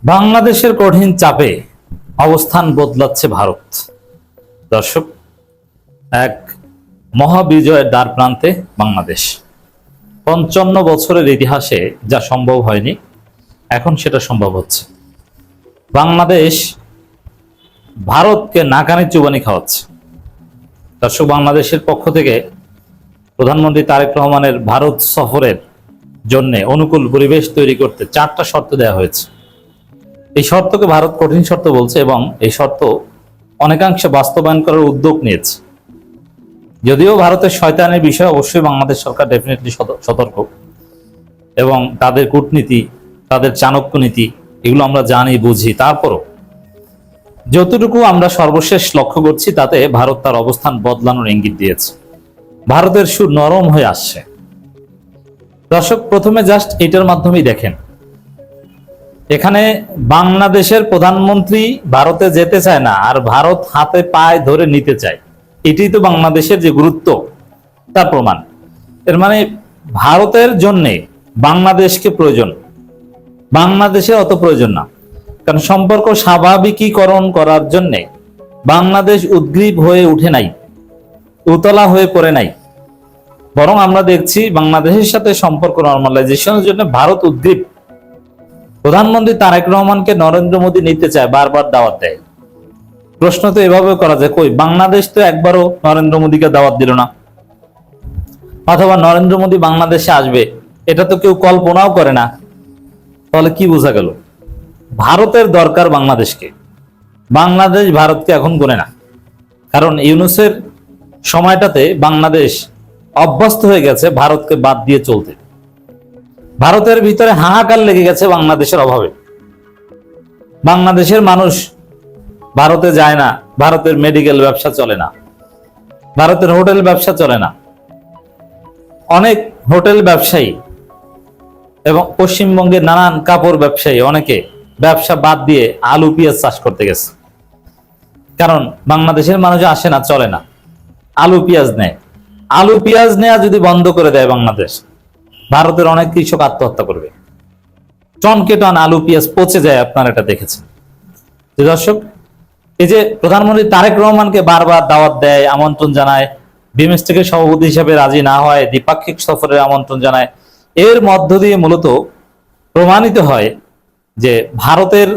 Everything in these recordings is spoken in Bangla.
বাংলাদেশের কঠিন চাপে অবস্থান বদলাচ্ছে ভারত। দর্শক, এক মহাবিজয়ের দ্বার প্রান্তে বাংলাদেশ। ৫৫ বছরের ইতিহাসে যা সম্ভব হয়নি, এখন সেটা সম্ভব হচ্ছে। বাংলাদেশ ভারতকে নাকানি চুবানি খাওয়াচ্ছে। দর্শক, বাংলাদেশের পক্ষ থেকে প্রধানমন্ত্রী তারেক রহমানের ভারত সফরের জন্য অনুকূল পরিবেশ তৈরি করতে 4টা শর্ত দেওয়া হয়েছে। এই শর্তকে ভারত কঠিন শর্ত বলছে এবং এই শর্ত অনেকাংশে বাস্তবায়ন করার উদ্যোগ নিয়েছে। যদিও ভারতের শয়তানের বিষয়ে অবশ্যই বাংলাদেশ সরকার ডেফিনেটলি সতর্ক, এবং তাদের কূটনীতি, তাদের চাণক্য নীতি, এগুলো আমরা জানি, বুঝি। তারপরও যতটুকু আমরা সর্বশেষ লক্ষ্য করছি, তাতে ভারত তার অবস্থান বদলানোর ইঙ্গিত দিয়েছে। ভারতের সুর নরম হয়ে আসছে। দর্শক, প্রথমে জাস্ট এটার মাধ্যমেই দেখেন, এখানে বাংলাদেশের প্রধানমন্ত্রী ভারতে যেতে চায় না, আর ভারত হাতে পায়ে ধরে নিতে চায়। এটাই তো বাংলাদেশের যে গুরুত্ব, তার প্রমাণ। এর মানে ভারতের জন্য বাংলাদেশকে প্রয়োজন, বাংলাদেশের অত প্রয়োজন না। কারণ সম্পর্ক স্বাভাবিকীকরণ করার জন্য বাংলাদেশ উদ্গ্রীব হয়ে উঠে নাই, উতলা হয়ে পড়ে নাই। বরং আমরা দেখছি বাংলাদেশের সাথে সম্পর্ক নর্মালাইজেশনের জন্য ভারত উদ্গ্রীব। প্রধানমন্ত্রী তারেক রহমানকে নরেন্দ্র মোদী নিতে চায়, বারবার দাওয়াত দেয়। প্রশ্ন তো এভাবে করা যায়, কই বাংলাদেশ তো একবারও নরেন্দ্র মোদীকে দাওয়াত দিল না, অথবা নরেন্দ্র মোদী বাংলাদেশে আসবে এটা তো কেউ কল্পনাও করে না। তাহলে কি বোঝা গেল? ভারতের দরকার বাংলাদেশকে, বাংলাদেশ ভারতকে এখন গোনে না। কারণ ইউনূসের সময়টাতে বাংলাদেশ অভ্যস্ত হয়ে গেছে ভারতকে বাদ দিয়ে চলতে। ভারতের ভিতরে হাহাকার লেগে গেছে বাংলাদেশের অভাবে। বাংলাদেশের মানুষ ভারতে যায় না, ভারতের মেডিকেল ব্যবসা চলে না, ভারতের হোটেল ব্যবসা চলে না। অনেক হোটেল ব্যবসায়ী এবং পশ্চিমবঙ্গের নানান কাপড় ব্যবসায়ী অনেকে ব্যবসা বাদ দিয়ে আলু পেঁয়াজ চাষ করতে গেছে। কারণ বাংলাদেশের মানুষ আসে না, চলে না, আলু পেঁয়াজ নেয়। আলু পেঁয়াজ নেয়া যদি বন্ধ করে দেয় বাংলাদেশ, ভারতের অনেক কৃষক আত্মহত্যা করবে। টনকে টন আলু পেঁয়াজ পচে যায়, আপনারা এটা দেখেছেন। দর্শক, এই যে প্রধানমন্ত্রী তারেক রহমানকে বারবার দাওয়াত দেয়, আমন্ত্রণ জানায়, বিমস্টেকের সভাপতি হিসেবে রাজি না হয়, দ্বিপাক্ষিক সফরের আমন্ত্রণ জানায়, এর মধ্য দিয়ে মূলত প্রমাণিত হয় যে ভারতের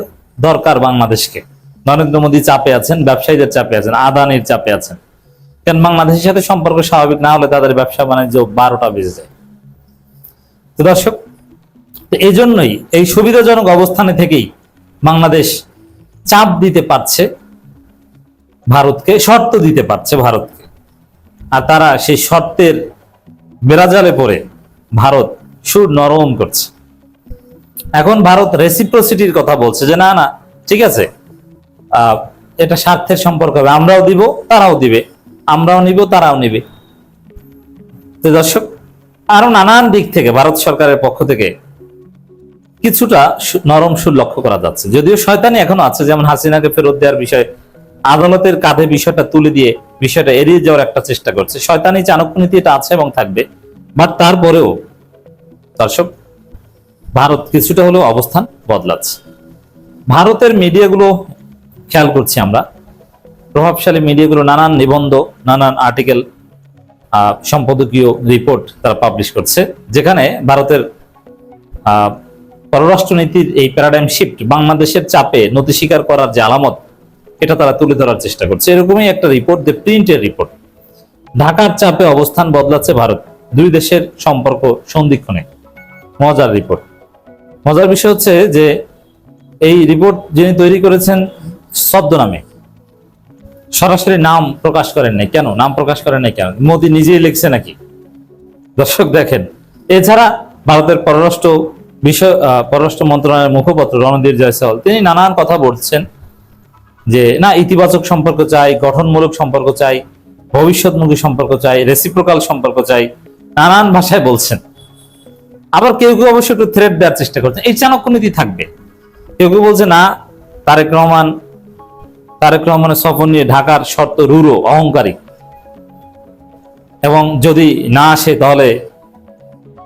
দরকার বাংলাদেশকে। নরেন্দ্র মোদী চাপে আছেন, ব্যবসায়ীদের চাপে আছেন, আদানির চাপে আছেন। কারণ বাংলাদেশের সাথে সম্পর্ক স্বাভাবিক না হলে তাদের ব্যবসা বাণিজ্য 12টা বেজে যায়। তো দর্শক, এই জন্যই এই সুবিধাজনক অবস্থানে থেকেই বাংলাদেশ চাপ দিতে পারছে ভারতকে, শর্ত দিতে পারছে ভারতকে। আর তারা সেই শর্তের বেড়াজালে পড়ে ভারত সুর নরম করছে। এখন ভারত রেসিপ্রোসিটির কথা বলছে যে না না, ঠিক আছে, এটা স্বার্থের সম্পর্ক হবে, আমরাও দিব তারাও দিবে, আমরাও নিব তারাও নিবে। তো দর্শক, আরো নানান দিক থেকে ভারত সরকারের পক্ষ থেকে কিছুটা নরম সুর লক্ষ্য করা যাচ্ছে। যদিও শয়তানি এখনো আছে, যেমন হাসিনাকে ফেরত দেওয়ার বিষয়ে আদালতের কাঁধে বিষয়টা তুলে দিয়ে বিষয়টা এড়িয়ে যাওয়ার একটা চেষ্টা করছে। শয়তানি চাণক্য নীতি এটা আছে এবং থাকবে। বাট তারপরেও দর্শক, ভারত কিছুটা হলেও অবস্থান বদলাচ্ছে। ভারতের মিডিয়াগুলো খেয়াল করছি আমরা, প্রভাবশালী মিডিয়াগুলো নানান নিবন্ধ, নানান আর্টিকেল, সম্পাদকীয় রিপোর্ট তারা পাবলিশ করছে, যেখানে ভারতের পররাষ্ট্রনীতির এই প্যারাডাইম শিফট, বাংলাদেশের চাপে নতি স্বীকার করার যে আলামত, এটা তারা তুলে ধরার চেষ্টা করছে। এরকমই একটা রিপোর্ট, দ্য প্রিন্টের রিপোর্ট। ঢাকার চাপে অবস্থান বদলাচ্ছে ভারত, দুই দেশের সম্পর্ক সন্ধিক্ষণে। মজার রিপোর্ট। মজার বিষয় হচ্ছে যে এই রিপোর্ট যিনি তৈরি করেছেন ছদ্মনামে, সরাসরি নাম প্রকাশ করেন নাই। কেন নাম প্রকাশ করেন নাই? কেন? মোদী নিজেই লিখছে নাকি? দর্শক দেখেন, এছাড়া ভারতের পররাষ্ট্র মন্ত্রণালয়ের মুখপাত্র রণধীর জয়সওয়াল তিনি নানান কথা বলছেন যে না, ইতিবাচক সম্পর্ক চাই, গঠনমূলক সম্পর্ক চাই, ভবিষ্যৎমুখী সম্পর্ক চাই, রেসিপ্রোকাল সম্পর্ক চাই, নানান ভাষায় বলছেন। আবার কেউ কেউ অবশ্য একটু থ্রেট দেওয়ার চেষ্টা করছেন, এই চাণক্য নীতি থাকবে। কেউ কেউ বলছে না, তারেক রহমানের সফর নিয়ে ঢাকার শর্ত রূঢ়, অহংকারী, এবং যদি না আসে তাহলে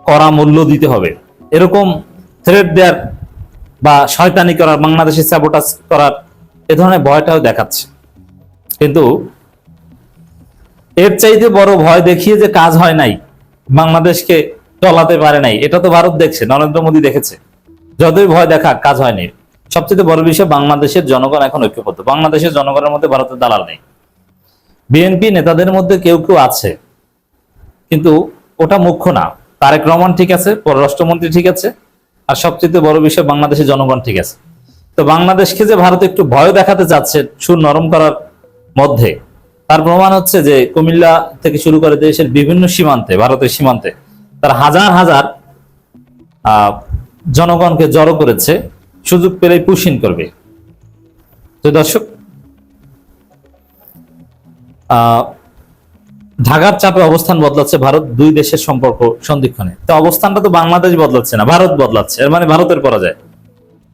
কড়া মূল্য দিতে হবে, এরকম থ্রেট দেওয়ার বা শয়তানি করার, বাংলাদেশে স্যাবোটাজ করার এ ধরনের ভয়টাও দেখাচ্ছে। কিন্তু এর চাইতে বড় ভয় দেখিয়ে যে কাজ হয় নাই, বাংলাদেশকে চলাতে পারে নাই, এটা তো ভারত দেখছে, নরেন্দ্র মোদী দেখেছে। যতই ভয় দেখা, কাজ হয়নি। সবচেয়ে বড় বিষয়, বাংলাদেশের জনগণ এখন ঐক্যবদ্ধ। বাংলাদেশের জনগণের মধ্যে ভারতের দালাল নেই। বিএনপি নেতাদের মধ্যে কেউ কেউ আছে, কিন্তু ওটা মুখ্য না। তারেক রহমান ঠিক আছে, পররাষ্ট্রমন্ত্রী ঠিক আছে, আর সবচেয়ে বড় বিষয় বাংলাদেশের জনগণ ঠিক আছে। তো বাংলাদেশকে যে ভারত একটু ভয় দেখাতে চাচ্ছে সুর নরম করার মধ্যে, তার প্রমাণ হচ্ছে যে কুমিল্লা থেকে শুরু করে দেশের বিভিন্ন সীমান্তে, ভারতের সীমান্তে তার হাজার হাজার জনগণকে জড়ো করেছে, সুযোগ পেলেই পুশিন করবে। তো দর্শক, ঢাকার চাপে অবস্থান বদলাচ্ছে ভারত, দুই দেশের সম্পর্ক সন্ধিক্ষণে। তো অবস্থানটা তো বাংলাদেশ বদলাচ্ছে না, ভারত বদলাচ্ছে। এর মানে ভারতের পরাজয়,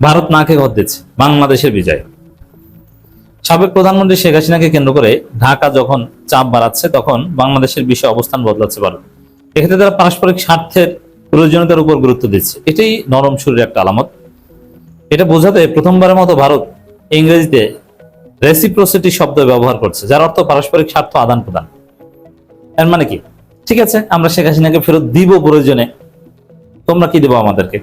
ভারত নাকে ঘর দিচ্ছে, বাংলাদেশের বিজয়। সাবেক প্রধানমন্ত্রী শেখ হাসিনাকে কেন্দ্র করে ঢাকা যখন চাপ বাড়াচ্ছে, তখন বাংলাদেশের বিষয়ে অবস্থান বদলাচ্ছে ভারত। এক্ষেত্রে তারা পারস্পরিক স্বার্থের প্রয়োজনীয়তার উপর গুরুত্ব দিচ্ছে। এটাই নরম সুরের একটা আলামত। এটা বোঝাতে প্রথমবারের মতো ভারত ইংরেজিতে রেসিপ্রোসিটি শব্দ ব্যবহার করছে, যার অর্থ পারস্পরিক স্বার্থ আদান প্রদান। এর মানে কি, ঠিক আছে আমরা শেখ হাসিনাকে ফেরত দিব প্রয়োজনে, তোমরা কি দেবো আমাদেরকে,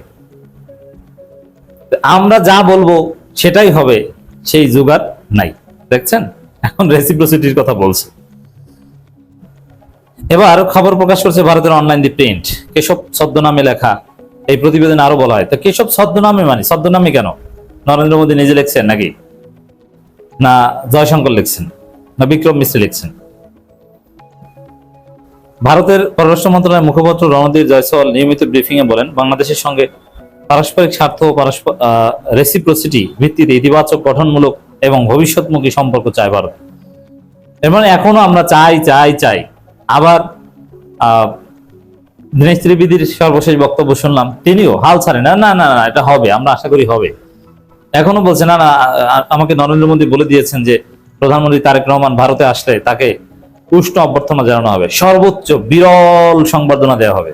আমরা যা বলবো সেটাই হবে, সেই জোগাড় নাই। দেখছেন, এখন রেসিপ্রোসিটির কথা বলছে। এবার খবর প্রকাশ করছে ভারতের অনলাইন দি প্রিন্ট, কেশব ছদ্মনামে লেখা এই প্রতিবেদনে আরো বলা হয়। তো কেশব ছদ্মনামে, মানে ছদ্মনামে কেন? নরেন্দ্র মোদী নিজে লিখছেন নাকি, না জয়শঙ্কর লিখছেন, না বিক্রম মিশ্র লিখছেন? ভারতের পররাষ্ট্র মন্ত্রণালয়ের মুখপাত্র রণধীর জয়সওয়াল নিয়মিত ব্রিফিং এ বলেন, বাংলাদেশের সঙ্গে পারস্পরিক স্বার্থ ও রেসিপ্রোসিটি ভিত্তিতে ইতিবাচক, গঠনমূলক এবং ভবিষ্যৎমুখী সম্পর্ক চায় ভারত। এর মানে এখনো আমরা চাই চাই চাই। আবার দীনেশ ত্রিবেদীর সর্বশেষ বক্তব্য শুনলাম, তিনিও হাল ছাড়েন না, না না না এটা হবে, আমরা আশা করি হবে। এখনো বলছে না না, আমাকে নরেন্দ্র মোদী বলে দিয়েছেন যে প্রধানমন্ত্রী তারেক রহমান ভারতে আসলে তাকে উষ্ণ অভ্যর্থনা জানানো হবে, সর্বোচ্চ বিরল সংবর্ধনা দেওয়া হবে,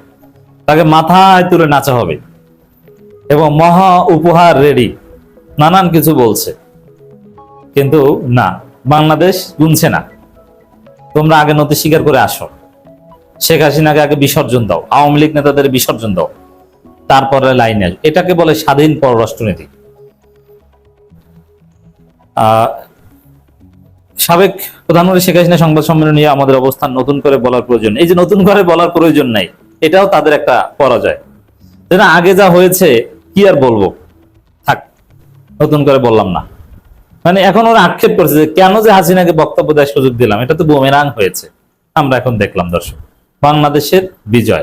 তাকে মাথায় তুলে নাচা হবে এবং মহা উপহার রেডি, নানান কিছু বলছে। কিন্তু না, বাংলাদেশ গুনছে না। তোমরা আগে নথি স্বীকার করে আসো, শেখ হাসিনাকে আগে বিসর্জন দাও, আওয়ামী লীগ নেতাদের বিসর্জন দাও, তারপরে লাইনে। এটাকে বলে স্বাধীন পররাষ্ট্রনীতি। সাবেক প্রধানমন্ত্রী শেখ হাসিনা সংবাদ সম্মেলন নিয়ে আমাদের অবস্থান নতুন করে বলার প্রয়োজন, এই যে নতুন করে বলার প্রয়োজন নাই, এটাও তাদের একটা পরাজয়। যেটা আগে যা হয়েছে কি আর বলবো, থাক, নতুন করে বললাম না। মানে এখন ওরা আক্ষেপ করছে যে কেন যে হাসিনাকে বক্তব্য দেওয়ার সুযোগ দিলাম, এটা তো বুমেরাং হয়েছে। আমরা এখন দেখলাম দর্শক, বাংলাদেশের বিজয়।